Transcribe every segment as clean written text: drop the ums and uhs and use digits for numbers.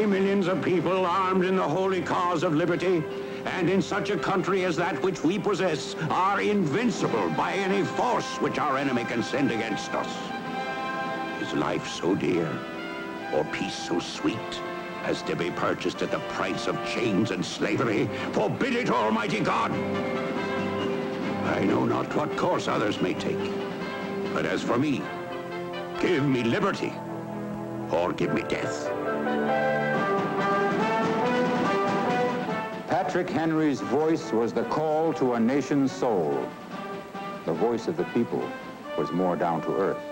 see millions of people armed in the holy cause of liberty, and in such a country as that which we possess, are invincible by any force which our enemy can send against us. Is life so dear, or peace so sweet, as to be purchased at the price of chains and slavery? Forbid it, Almighty God! I know not what course others may take, but as for me, give me liberty, or give me death. Patrick Henry's voice was the call to a nation's soul. The voice of the people was more down to earth.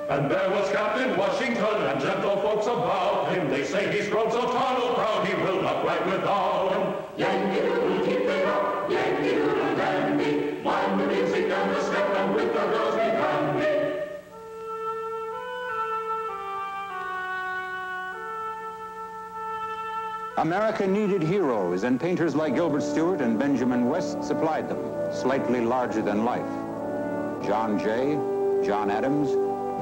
And there was Captain Washington and gentlefolks about him. They say he's grown so tall, proud he will not ride without him. Yankee Doodle, keep it up, Yankee Doodle dandy. Mind the music and the step, and with the girls be handy. America needed heroes, and painters like Gilbert Stuart and Benjamin West supplied them, slightly larger than life. John Jay, John Adams,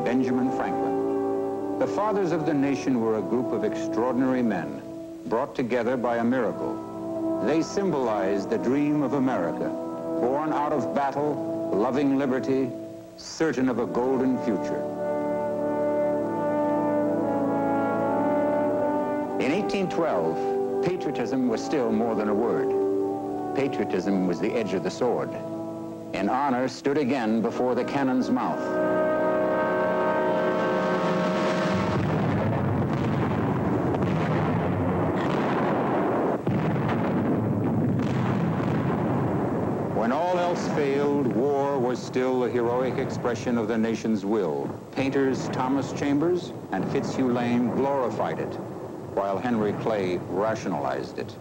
Benjamin Franklin. The fathers of the nation were a group of extraordinary men, brought together by a miracle. They symbolized the dream of America, born out of battle, loving liberty, certain of a golden future. In 1812, patriotism was still more than a word. Patriotism was the edge of the sword, and honor stood again before the cannon's mouth. When all else failed, war was still a heroic expression of the nation's will. Painters Thomas Chambers and Fitzhugh Lane glorified it, while Henry Clay rationalized it.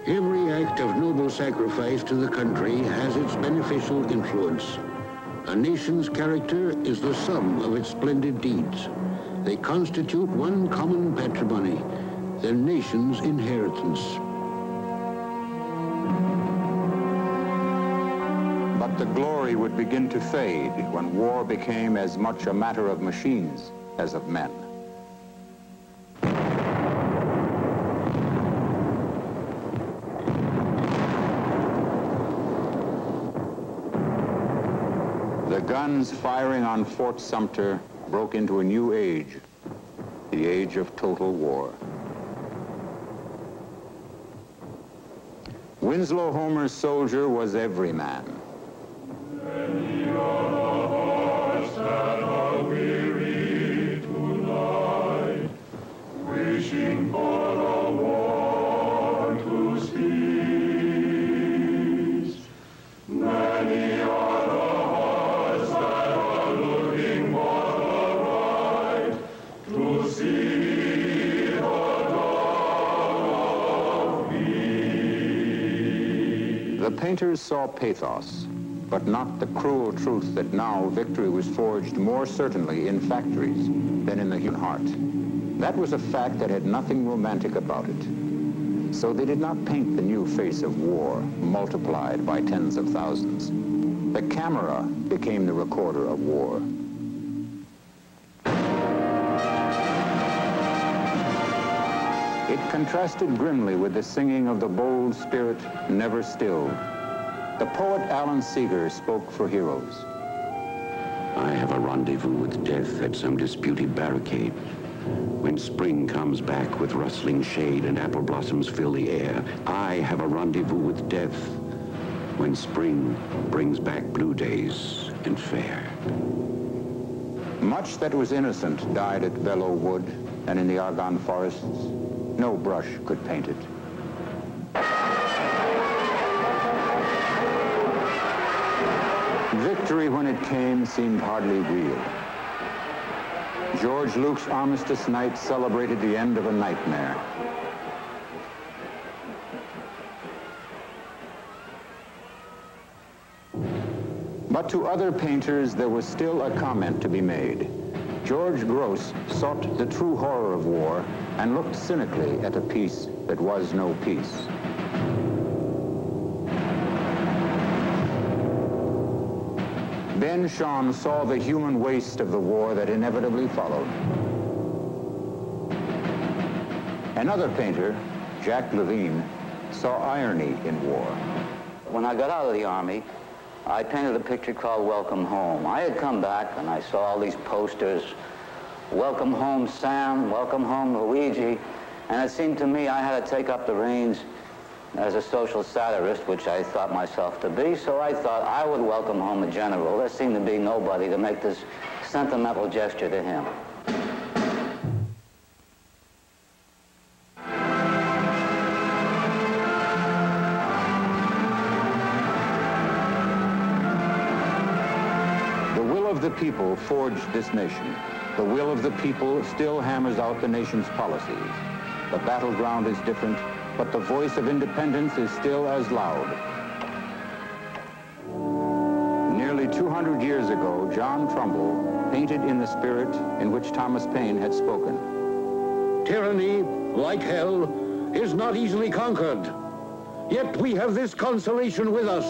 Every act of noble sacrifice to the country has its beneficial influence. A nation's character is the sum of its splendid deeds. They constitute one common patrimony, the nation's inheritance. But the glory would begin to fade when war became as much a matter of machines as of men. The guns firing on Fort Sumter broke into a new age, the age of total war. Winslow Homer's soldier was every man. Many are the hearts that are weary tonight, wishing for the war to cease. Many are the hearts that are looking for the right to see the dawn of peace. The painters saw pathos, but not the cruel truth that now victory was forged more certainly in factories than in the human heart. That was a fact that had nothing romantic about it. So they did not paint the new face of war, multiplied by tens of thousands. The camera became the recorder of war. It contrasted grimly with the singing of the bold spirit never stilled. The poet Alan Seeger spoke for heroes. I have a rendezvous with death at some disputed barricade. When spring comes back with rustling shade and apple blossoms fill the air, I have a rendezvous with death. When spring brings back blue days and fair. Much that was innocent died at Belleau Wood and in the Argonne forests. No brush could paint it. Victory, when it came, seemed hardly real. George Luke's Armistice Night celebrated the end of a nightmare. But to other painters, there was still a comment to be made. George Grosz sought the true horror of war and looked cynically at a peace that was no peace. Ben Shahn saw the human waste of the war that inevitably followed. Another painter, Jack Levine, saw irony in war. When I got out of the Army, I painted a picture called Welcome Home. I had come back and I saw all these posters, Welcome Home Sam, Welcome Home Luigi, and it seemed to me I had to take up the reins as a social satirist, which I thought myself to be, so I thought I would welcome home a general. There seemed to be nobody to make this sentimental gesture to him. The will of the people forged this nation. The will of the people still hammers out the nation's policies. The battleground is different, but the voice of independence is still as loud. Nearly 200 years ago, John Trumbull painted in the spirit in which Thomas Paine had spoken. Tyranny, like hell, is not easily conquered. Yet we have this consolation with us,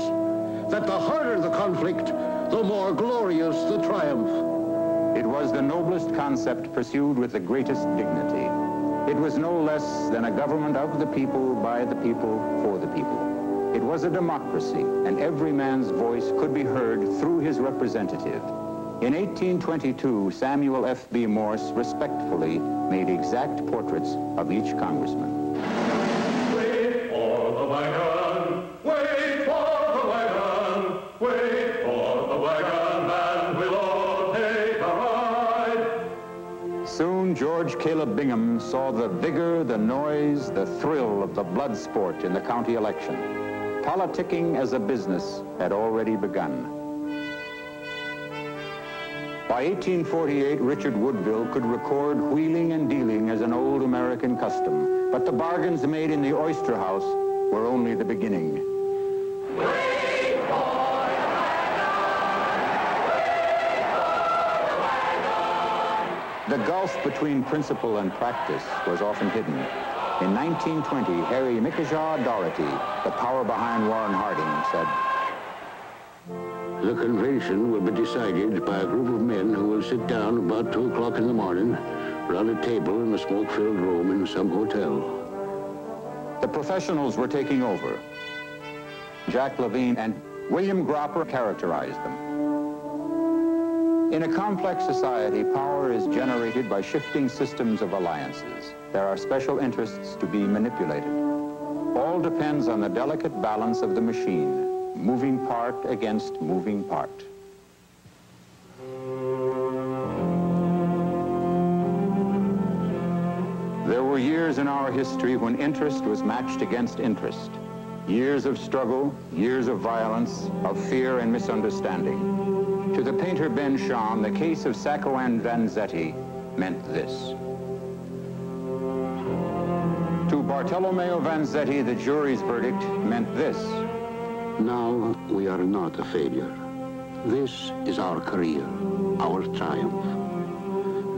that the harder the conflict, the more glorious the triumph. It was the noblest concept pursued with the greatest dignity. It was no less than a government of the people, by the people, for the people. It was a democracy, and every man's voice could be heard through his representative. In 1822, Samuel F.B. Morse respectfully made exact portraits of each congressman. Wait for the wagon, wait for the wagon, wait for the wagon, and we'll all take a ride. Soon, George Caleb Bingham saw the vigor, the noise, the thrill of the blood sport in the county election. Politicking as a business had already begun. By 1848, Richard Woodville could record wheeling and dealing as an old American custom, but the bargains made in the oyster house were only the beginning. The gulf between principle and practice was often hidden. In 1920, Harry Mickajaw Doherty, the power behind Warren Harding, said, "The convention will be decided by a group of men who will sit down about 2 o'clock in the morning around a table in a smoke-filled room in some hotel." The professionals were taking over. Jack Levine and William Gropper characterized them. In a complex society, power is generated by shifting systems of alliances. There are special interests to be manipulated. All depends on the delicate balance of the machine, moving part against moving part. There were years in our history when interest was matched against interest. Years of struggle, years of violence, of fear and misunderstanding. To the painter Ben Shahn, the case of Sacco and Vanzetti meant this. To Bartolomeo Vanzetti, the jury's verdict meant this. Now we are not a failure. This is our career, our triumph.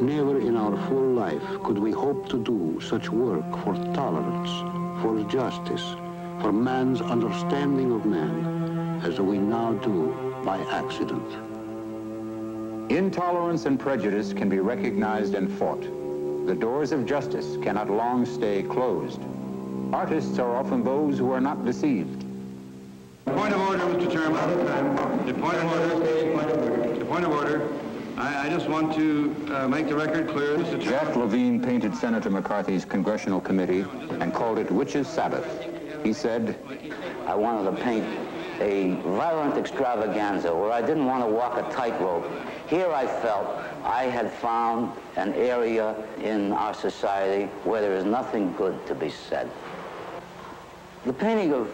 Never in our full life could we hope to do such work for tolerance, for justice, for man's understanding of man, as we now do by accident. Intolerance and prejudice can be recognized and fought. The doors of justice cannot long stay closed. Artists are often those who are not deceived. Point of order, Mr. Chairman. The point of order. The point of order. I just want to make the record clear, Mr. Chairman. Jack Levine painted Senator McCarthy's congressional committee and called it Witches' Sabbath. He said, I wanted to paint a violent extravaganza where I didn't want to walk a tightrope. Here I felt I had found an area in our society where there is nothing good to be said. The painting of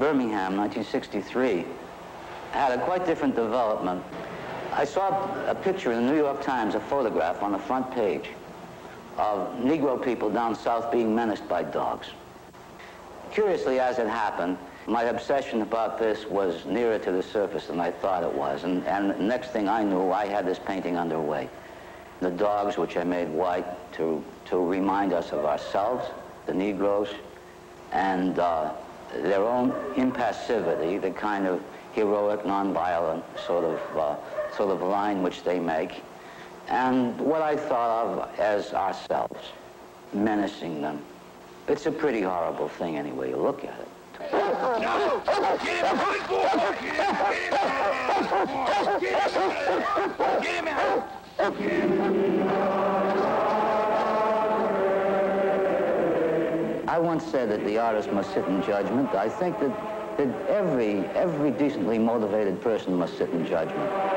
Birmingham, 1963, had a quite different development. I saw a picture in the New York Times, a photograph on the front page of Negro people down south being menaced by dogs. Curiously, as it happened, my obsession about this was nearer to the surface than I thought it was. And next thing I knew, I had this painting underway. The dogs, which I made white to remind us of ourselves, the Negroes, and their own impassivity, the kind of heroic, nonviolent sort of line which they make, and what I thought of as ourselves, menacing them, It's a pretty horrible thing any way you look at it. No! Get him, good boy! Get him out! I once said that the artist must sit in judgment. I think that every decently motivated person must sit in judgment.